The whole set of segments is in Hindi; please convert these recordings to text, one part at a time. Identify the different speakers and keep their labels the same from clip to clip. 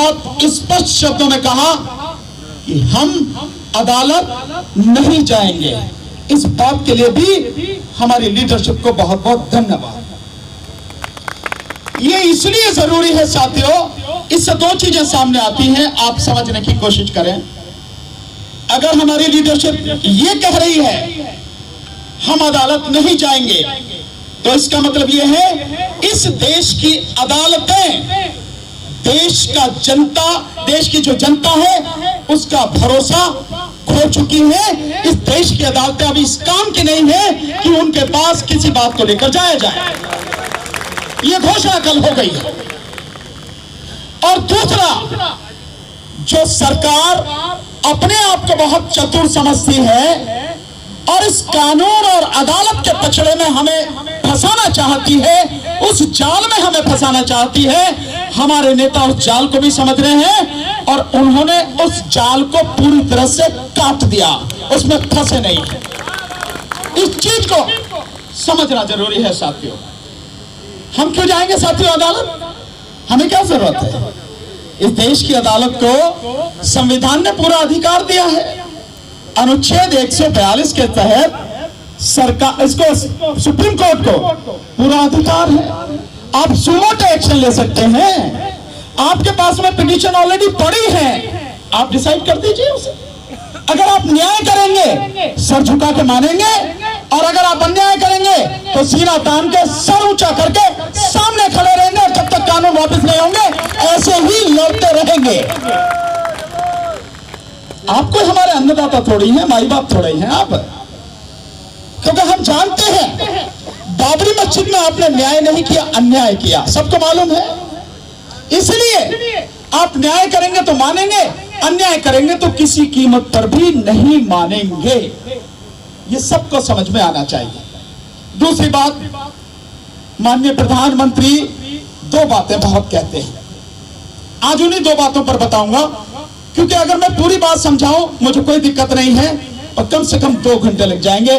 Speaker 1: बहुत स्पष्ट शब्दों में कहा कि हम अदालत नहीं जाएंगे। इस बात के लिए भी हमारी लीडरशिप को बहुत बहुत धन्यवाद। ये इसलिए जरूरी है साथियों, इससे दो चीजें सामने आती हैं, आप समझने की कोशिश करें। अगर हमारी लीडरशिप ये कह रही है हम अदालत नहीं जाएंगे, तो इसका मतलब ये है इस देश की अदालतें देश का जनता, देश की जो जनता है उसका भरोसा खो चुकी है। इस देश की अदालतें अभी इस काम की नहीं है कि उनके पास किसी बात को लेकर जाया जाए। ये घोषणा कल हो गई है। और दूसरा, जो सरकार अपने आप को बहुत चतुर समझती है और इस कानून और अदालत के पछड़े में हमें फंसाना चाहती है, उस जाल में हमें फंसाना चाहती है, हमारे नेता उस जाल को भी समझ रहे हैं और उन्होंने उस जाल को पूरी तरह से काट दिया, उसमें फंसे नहीं। इस चीज को समझना जरूरी है साथियों। हम क्यों जाएंगे साथियों अदालत? हमें क्या जरूरत है? इस देश की अदालत को संविधान ने पूरा अधिकार दिया है। अनुच्छेद 142 के तहत सरकार, इसको सुप्रीम कोर्ट को पूरा अधिकार है। आप सुमोटो एक्शन ले सकते हैं। आपके पास में पिटीशन ऑलरेडी पड़ी है, आप डिसाइड कर दीजिए उसे। अगर आप न्याय करेंगे सर झुका के मानेंगे, और अगर आप अन्याय करेंगे तो सीना तान के सर ऊंचा करके सामने खड़े रहेंगे और जब तक कानून वापस नहीं होंगे ऐसे ही लड़ते रहेंगे। आप कोई हमारे अन्नदाता थोड़ी हैं, माई बाप थोड़े हैं आप। क्योंकि हम जानते हैं बाबरी मस्जिद में आपने न्याय नहीं किया, अन्याय किया, सबको मालूम है। इसलिए आप न्याय करेंगे तो मानेंगे, अन्याय करेंगे तो किसी कीमत पर भी नहीं मानेंगे। ये सबको समझ में आना चाहिए। दूसरी बात, माननीय प्रधानमंत्री दो बातें बहुत कहते हैं। आज उन्हीं दो बातों पर बताऊंगा, क्योंकि अगर मैं पूरी बात समझाऊं मुझे कोई दिक्कत नहीं है, और कम से कम 2 घंटे लग जाएंगे।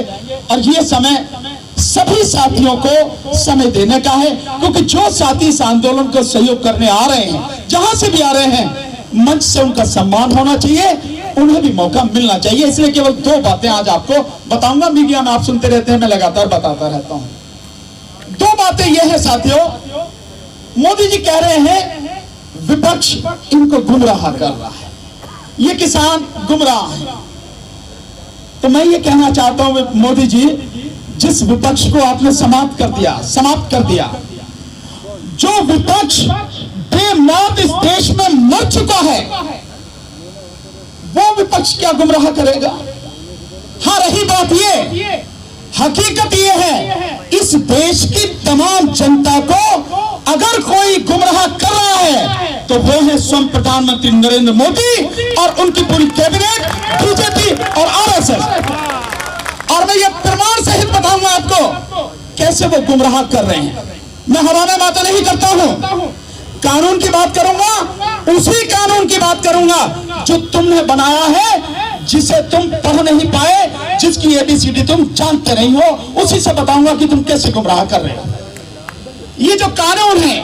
Speaker 1: और ये समय सभी साथियों को समय देने का है, क्योंकि जो साथी इस आंदोलन को सहयोग करने आ रहे हैं, जहां से भी आ रहे हैं, मंच से उनका सम्मान होना चाहिए, उन्हें भी मौका मिलना चाहिए। इसलिए केवल 2 बातें आज आपको बताऊंगा। मीडिया में आप सुनते रहते हैं, मैं लगातार बताता रहता हूं। 2 बातें यह है साथियों, मोदी जी कह रहे हैं विपक्ष इनको गुमराह कर रहा है, ये किसान गुमराह है। तो मैं ये कहना चाहता हूं मोदी जी, जिस विपक्ष को आपने समाप्त कर दिया, जो विपक्ष बेमौत इस देश में मर चुका है, वो विपक्ष क्या गुमराह करेगा? हाँ, रही बात ये, हकीकत ये है, इस देश की तमाम जनता को अगर कोई गुमराह कर रहा है तो वो है स्वयं प्रधानमंत्री नरेंद्र मोदी और उनकी पूरी कैबिनेट, बीजेपी और आरएसएस। और मैं ये प्रमाण सहित बताऊंगा आपको कैसे वो गुमराह कर रहे हैं। मैं हवाले बातें नहीं करता हूं, कानून की बात करूंगा, उसी कानून की बात करूंगा जो तुमने बनाया है, जिसे तुम पढ़ नहीं पाए, जिसकी एबीसीडी तुम जानते नहीं हो, उसी से बताऊंगा कि तुम कैसे गुमराह कर रहे हो। ये जो कानून है,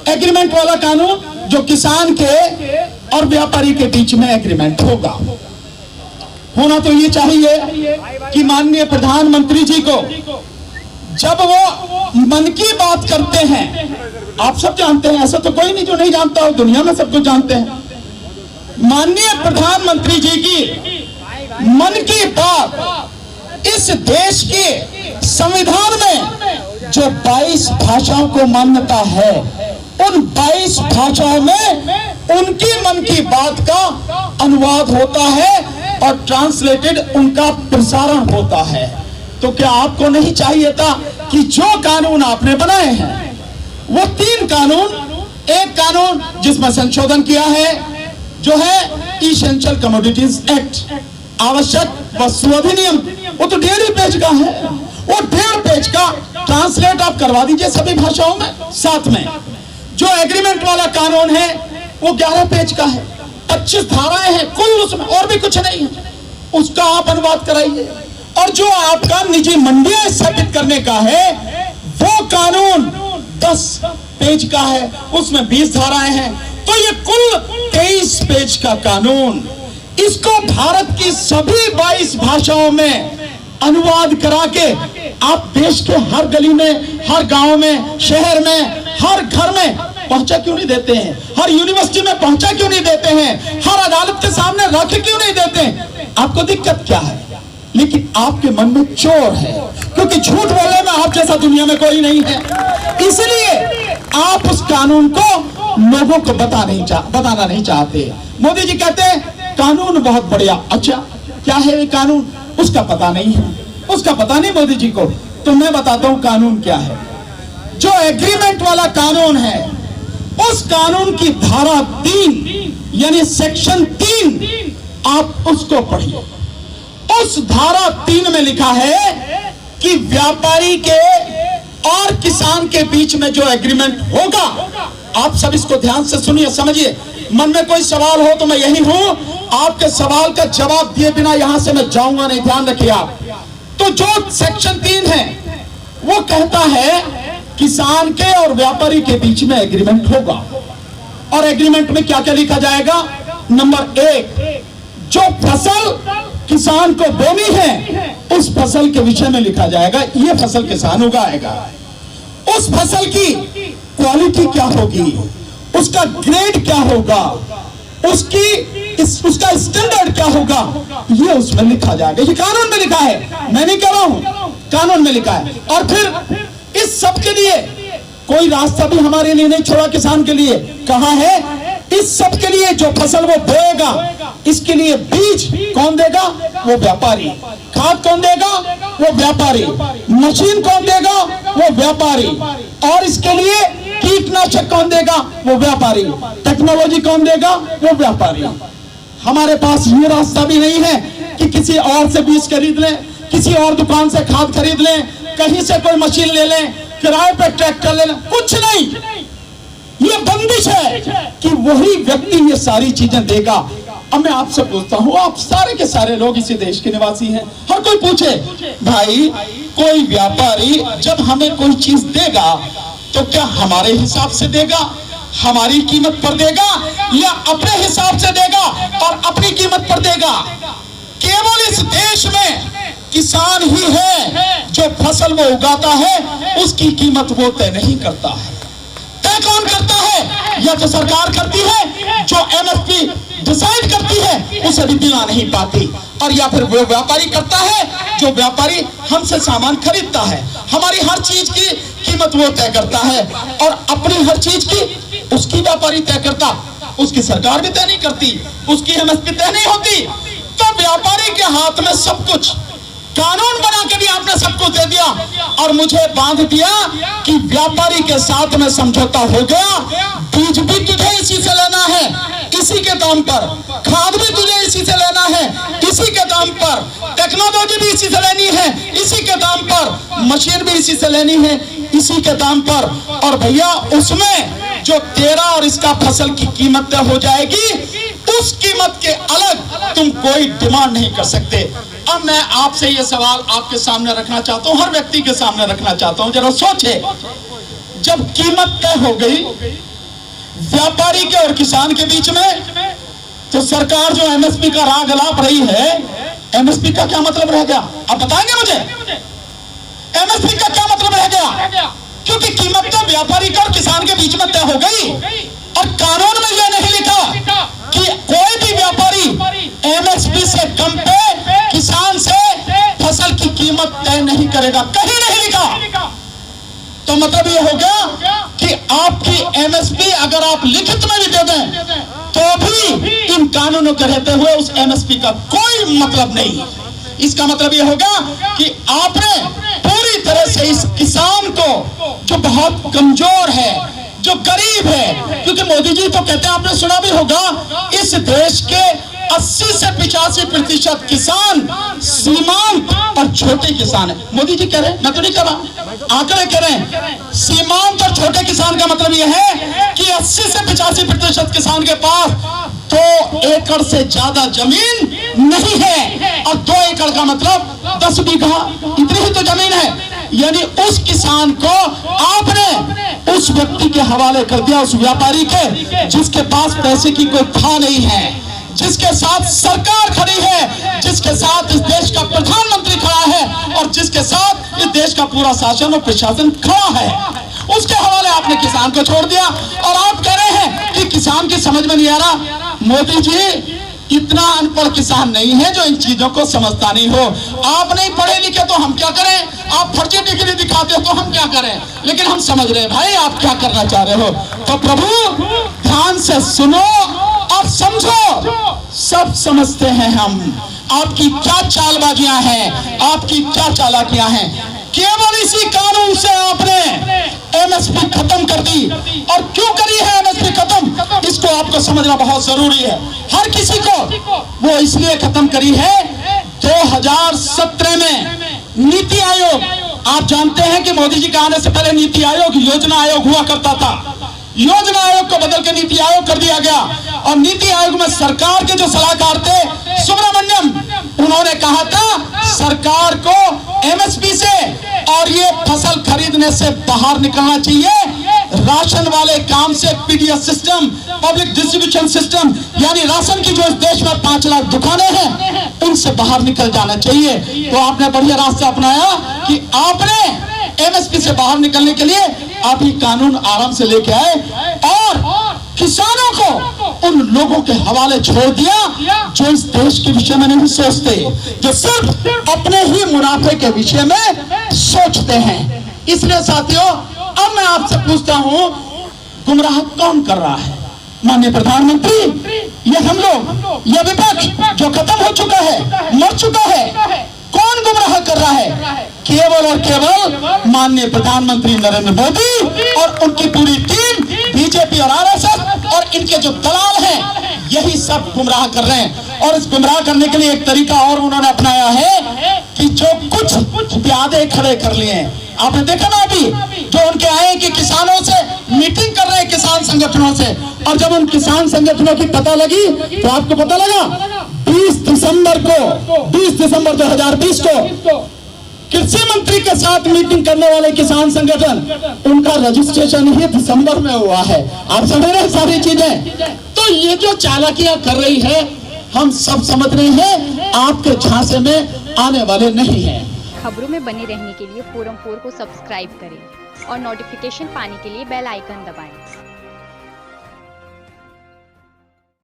Speaker 1: एग्रीमेंट वाला कानून, जो किसान के और व्यापारी के बीच में एग्रीमेंट होना तो ये चाहिए कि माननीय प्रधानमंत्री जी को जब वो मन की बात करते हैं, आप सब जानते हैं, ऐसा तो कोई नहीं जो नहीं जानता हो, दुनिया में सब कुछ जानते हैं। माननीय प्रधानमंत्री जी की मन की बात इस देश के संविधान में जो 22 भाषाओं को मान्यता है, उन 22 भाषाओं में उनकी मन की बात का अनुवाद होता है और ट्रांसलेटेड उनका प्रसारण होता है। तो क्या आपको नहीं चाहिए था कि जो कानून आपने बनाए हैं, वो 3 कानून, एक कानून जिसमें संशोधन किया है जो है इसेंशियल कमोडिटीज एक्ट, आवश्यक वस्तु अधिनियम, वो तो 1.5 पेज का है, वो 1.5 पेज का ट्रांसलेट आप करवा दीजिए सभी भाषाओं में। साथ में जो एग्रीमेंट वाला कानून है वो 11 पेज का है, 25 धाराएं हैं कुल, उसमें और भी कुछ नहीं है, उसका आप अनुवाद कराइए। और जो आपका निजी मंडियां स्थापित करने का है वो कानून 10 पेज का है, उसमें 20 धाराएं हैं। तो ये कुल पेज का कानून, इसको भारत की सभी 22 भाषाओं में अनुवाद करा के आप देश के हर गली में, हर गांव में, शहर में, हर घर में पहुंचा क्यों नहीं देते हैं? हर यूनिवर्सिटी में पहुंचा क्यों नहीं देते हैं? हर अदालत के सामने रख क्यों नहीं देते हैं? आपको दिक्कत क्या है? लेकिन आपके मन में चोर है, क्योंकि झूठ बोलने में आप जैसा दुनिया में कोई नहीं है। इसलिए आप उस कानून को लोगों को बताना नहीं चाहते। मोदी जी कहते हैं कानून बहुत बढ़िया। अच्छा, क्या है ये कानून? उसका पता नहीं है, उसका पता नहीं मोदी जी को। तो मैं बताता हूं कानून क्या है। जो एग्रीमेंट वाला कानून है, उस कानून की धारा 3 यानी सेक्शन 3 आप उसको पढ़िए। उस धारा 3 में लिखा है कि व्यापारी के और किसान के बीच में जो एग्रीमेंट होगा, आप सब इसको ध्यान से सुनिए, समझिए। मन में कोई सवाल हो तो मैं यही हूं, आपके सवाल का जवाब दिए बिना यहां से मैं जाऊंगा नहीं, ध्यान रखिए आप। तो जो सेक्शन 3 है वो कहता है किसान के और व्यापारी के बीच में एग्रीमेंट होगा। और एग्रीमेंट में क्या क्या लिखा जाएगा? नंबर 1, जो फसल किसान को बोनी है उस फसल के विषय में लिखा जाएगा, ये फसल किसान उगाएगा। उस फसल की क्वालिटी क्या होगी, उसका ग्रेड क्या होगा, उसका स्टैंडर्ड क्या होगा, ये उसमें लिखा जाएगा। ये कानून में लिखा है, मैं नहीं कह रहा हूं, कानून में लिखा है। और फिर इस सब के लिए कोई रास्ता भी हमारे लिए नहीं छोड़ा किसान के लिए। कहा है इस सब के लिए जो फसल वो बोएगा, इसके लिए बीज कौन देगा? वो व्यापारी। खाद कौन देगा? वो व्यापारी। मशीन कौन देगा? वो व्यापारी। और इसके लिए कीटनाशक कौन देगा? वो व्यापारी। टेक्नोलॉजी कौन देगा? वो व्यापारी। हमारे पास ये रास्ता भी नहीं है कि किसी और से बीज खरीद लें, किसी और दुकान से खाद खरीद लें, कहीं से कोई मशीन ले लें, किराए पे ट्रैक्टर ले लें, कुछ नहीं। ये बंदिश है कि वही व्यक्ति ये सारी चीजें देगा। अब मैं आपसे पूछता हूं, आप सारे के सारे लोग इसी देश के निवासी हैं, हर कोई पूछे भाई, कोई व्यापारी जब हमें कोई चीज देगा तो क्या हमारे हिसाब से देगा, हमारी कीमत पर देगा, या अपने हिसाब से देगा और अपनी कीमत पर देगा? केवल इस देश में किसान ही है जो फसल वो उगाता है उसकी कीमत वो तय नहीं करता है। तय कौन करता है? या तो सरकार करती है जो एमएसपी डिसाइड करती है, उसे भी दिला नहीं पाती। और या फिर वो व्यापारी करता है जो व्यापारी हमसे सामान खरीदता है, हमारी हर चीज की कीमत वो तय करता है और अपनी हर चीज की उसकी व्यापारी तय करता, उसकी सरकार भी तय नहीं करती, उसकी एमएसपी तय नहीं होती। तो व्यापारी के हाथ में सब कुछ, कानून बना के भी आपने सब कुछ दे दिया और मुझे बांध दिया कि व्यापारी के साथ में समझौता हो गया। बीज भी तुझे इसी से लेना है, इसी के दाम पर, खाद भी तुझे इसी से लेना है, इसी के दाम पर, टेक्नोलॉजी भी इसी से लेनी है, इसी के दाम पर, मशीन भी इसी से लेनी है, इसी के दाम पर। और भैया उसमें जो तेरा और इसका फसल की कीमत तय हो जाएगी, उस कीमत के अलग तुम कोई डिमांड नहीं कर सकते। अब मैं आपसे ये सवाल आपके सामने रखना चाहता हूं, हर व्यक्ति के सामने रखना चाहता हूं, जरा सोचे, जब कीमत तय हो गई व्यापारी के और किसान के बीच में, तो सरकार जो एमएसपी का राग अलाप रही है, एमएसपी का क्या मतलब रह गया? आप बताएंगे मुझे एमएसपी का क्या मतलब रह गया? क्योंकि कीमत तो व्यापारी का और किसान के बीच में तय हो गई और कानून में यह नहीं लिखा कि कोई भी व्यापारी एमएसपी से कम पे किसान से फसल की कीमत तय नहीं करेगा, कहीं नहीं लिखा। तो मतलब ये हो गया कि आपकी एमएसपी अगर आप लिखित में भी दे दें तो भी इन कानूनों के रहते हुए उस एमएसपी का कोई मतलब नहीं। इसका मतलब ये होगा कि आपने पूरी तरह से इस किसान को, जो बहुत कमजोर है, जो गरीब है, क्योंकि मोदी जी तो कहते हैं, आपने सुना भी होगा, इस देश के 80 से 85% किसान सीमांत और छोटे किसान है। मोदी जी कह रहे हैं, मैं तो नहीं कह रहा, आंकड़े कह रहे हैं। सीमांत और छोटे किसान का मतलब यह है कि 80 से 85% किसान के पास 2 एकड़ से ज्यादा जमीन नहीं है। और 2 एकड़ का मतलब 10 बीघा, इतनी ही तो जमीन है। यानी उस किसान को आपने उस व्यक्ति के हवाले कर दिया, उस व्यापारी के जिसके पास पैसे की कोई था नहीं है, जिसके साथ सरकार खड़ी है, जिसके साथ इस देश का प्रधानमंत्री खड़ा है और जिसके साथ इस देश का पूरा शासन और प्रशासन खड़ा है, उसके हवाले आपने किसान को छोड़ दिया। और आप कह रहे हैं कि किसान की समझ में नहीं आ रहा। मोदी जी, इतना अनपढ़ किसान नहीं है जो इन चीजों को समझता नहीं हो। आप नहीं पढ़े लिखे तो हम क्या करें, आप फर्जी डिग्री दिखाते हो तो हम क्या करें, लेकिन हम समझ रहे हैं भाई आप क्या करना चाह रहे हो। तो प्रभु ध्यान से सुनो और समझो, सब समझते हैं हम आपकी क्या चालबाजियां हैं, आपकी क्या चालाकियां हैं। केवल इसी कानून से आपने एमएसपी खत्म कर दी। और क्यों करी है एमएसपी खत्म, इसको आपको समझना बहुत जरूरी है हर किसी को। वो इसलिए खत्म करी है, 2017 में नीति आयोग, आप जानते हैं कि मोदी जी के आने से पहले नीति आयोग योजना आयोग हुआ करता था। योजना आयोग को बदल के नीति आयोग कर दिया गया और नीति आयोग में सरकार के जो सलाहकार थे सुब्रमण्यम, उन्होंने कहा था सरकार को एमएसपी से और ये फसल खरीदने से बाहर निकलना चाहिए। राशन वाले काम से PDS system, public distribution system, यानी राशन की जो इस देश में 5 लाख दुकानें हैं उनसे बाहर निकल जाना चाहिए। तो आपने बढ़िया रास्ता अपनाया कि आपने एमएसपी से बाहर निकलने के लिए आप ये कानून आराम से लेके आए और किसानों को उन लोगों के हवाले छोड़ दिया जो इस देश के विषय में नहीं सोचते, जो सिर्फ अपने ही मुनाफे के विषय में सोचते हैं। इसलिए साथियों, अब मैं आपसे पूछता हूं, गुमराह कौन कर रहा है? माननीय प्रधानमंत्री, ये हम लोग, ये विपक्ष जो खत्म हो चुका है, मर चुका है, कौन गुमराह कर रहा है? केवल और केवल माननीय प्रधानमंत्री नरेंद्र मोदी और उनकी पूरी टीम, बीजेपी और आरएसएस और इनके जो दलाल हैं, यही सब गुमराह कर रहे हैं। और इस गुमराह करने के लिए एक तरीका और उन्होंने अपनाया है कि जो कुछ प्यादे खड़े कर लिए हैं, आपने देखा ना अभी जो उनके आए कि किसानों से मीटिंग कर रहे हैं, किसान संगठनों से, और जब उन किसान संगठनों की पता लगी तो आपको पता लगा 20 दिसंबर 2020 को कृषि मंत्री के साथ मीटिंग करने वाले किसान संगठन, उनका रजिस्ट्रेशन ही दिसंबर में हुआ है। आप समझ रहे हैं सारी चीजें। तो ये जो चालाकियां कर रही है, हम सब समझ रहे हैं, आपके झांसे में आने वाले नहीं हैं।
Speaker 2: खबरों में बने रहने के लिए फोरम 4 को सब्सक्राइब करें और नोटिफिकेशन पाने के लिए बेल आइकन दबाएं।